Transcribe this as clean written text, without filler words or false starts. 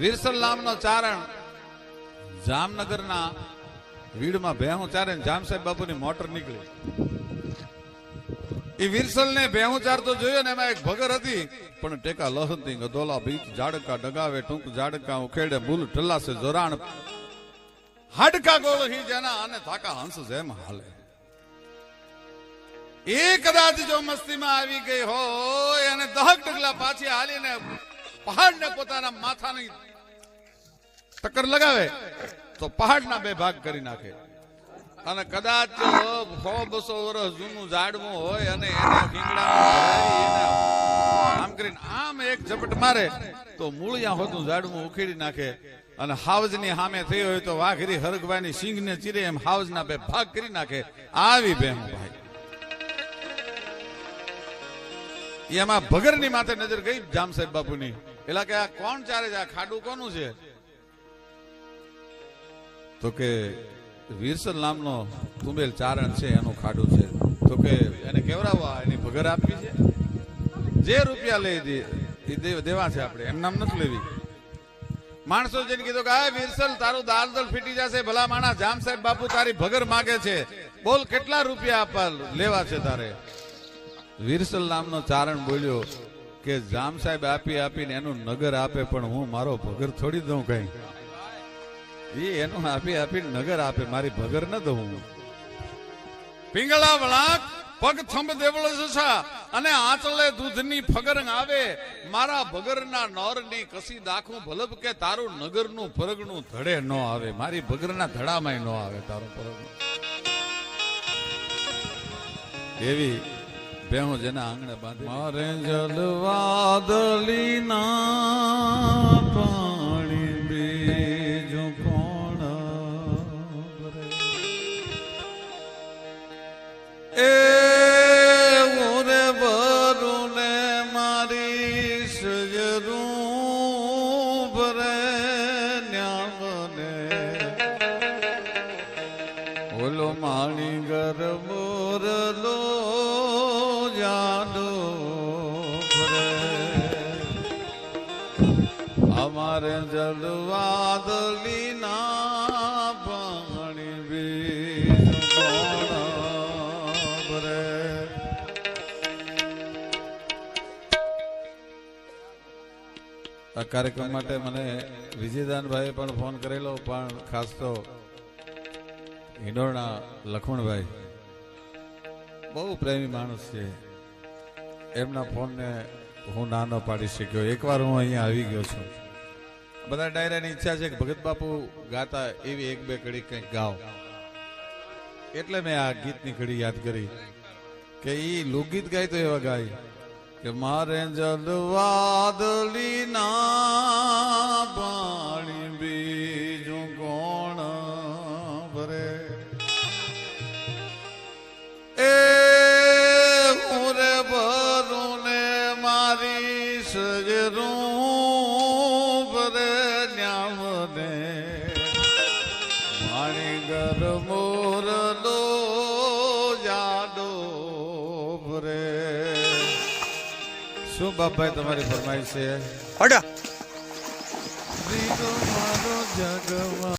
વિરસલ નામનો ચારણ જામનગરના વીડમાં ભેહું ચારે જામ સાહેબ બાપુની મોટર નીકળી. એ વિરસલ ને ભેહું ચારતો જોયો ને એમાં એક ભગર હતી પણ ટેકા લહંતી ગધોલા બીચ ઝાડકા ડગાવે ટૂંક ઝાડકા ઉખેડે બુલ ઠલ્લાસે જોરાણ હાડકા ગોળ હી જેના અને થાકા હંસ જેમ હાલે. એ કદાચ જો મસ્તીમાં આવી ગઈ હોય અને દહક ડગલા પાછી હાલીને પહાડને પોતાના માથાની ટક્કર લગાવે તો પહાડના બે ભાગ કરી નાખે. અને કદાચ 100-200 વર્ષ જૂનું ઝાડવું હોય અને એને ખીંગડા આમ કરીને આમ એક ઝપટ મારે તો મૂળિયા હોતું ઝાડવું ઉખેડી નાખે. અને હાવજની સામે થઈ હોય તો વાઘરી હરગવાની સિંગને ચીરે એમ હાવજના બે ભાગ કરી નાખે. આવી બેહું ભાઈ. એમાં ભગરની માથે નજર ગઈ જામ સાહેબ બાપુની. પેલા કે આ કોણ ચારે છે, આ ખાડું કોનું છે? તો કે વિરસલ નામનો તુંબેલ ચારણ છે એનું ખાડું છે. તો કે એને કેવરાવા એની ભગર આપવી છે, જે રૂપિયા લઈ દે એ દેવા છે, આપણે એમ નામ નથી લેવી. માણસો જેને કીધું કે આ વિરસલ તારું દાલદલ ફીટી જશે, ભલા માણસ જામ સાહેબ બાપુ તારી ભગર માગે છે, બોલ કેટલા રૂપિયા આપવા લેવા છે તારે? વિરસલ નામનો ચારણ બોલ્યો કે જામ સાહેબ આપી આપીને એનું નગર આપે પણ હું મારો ભગર થોડી દઉં કઈ. એ એનું આપી આપીને નગર આપે, મારી ભગર ન દઉં. પિંગળા વળાંક પગ થંભ દેવળ જશા અને આંચલે દૂધની ફગરંગ આવે, મારા ભગરના નોરની કસી દાખું ભલબ કે તારું નગરનું ફરગનું ધડે ન આવે, મારી ભગરના ધડામાં ન આવે તારું ફરગનું. એવી બેહું જેના આંગણે બાંધી. મારે જલવાદલી ના પાણી બીજું કોણ એ ઓરે વરુને મારી સજરું ભરે ન્યામને ઓલો માણી ગર મોરલો અમારે જલવાદલી ના પાણી બીજું કોણ ભરે. આ કાર્યક્રમ માટે મને વિજયદાનભાઈએ પણ ફોન કરેલો, પણ ખાસ તો હિંડોળના લખમણભાઈ બહુ પ્રેમી માણસ છે, એમના ફોનને હું ના ન પાડી શક્યો. એકવાર હું અહીંયા આવી ગયો છું. બધા ડાયરાની ઈચ્છા છે કે ભગત બાપુ ગાતા એવી એક બે કડી કંઈક ગાઓ, એટલે મેં આ ગીતની કડી યાદ કરી કે ઈ લોકગીત ગાય તો એવા ગાય કે મારે જલવાદલી ના પાણી બીજું કોણ ભરે એ મોરે ભરું ને મારી સજરું ભરે ન્યામને માણી ગર મોરલો જાડો ભરે. શું બાપભાઈ તમારી ફરમાઈશ છે? અડા મારો જગવા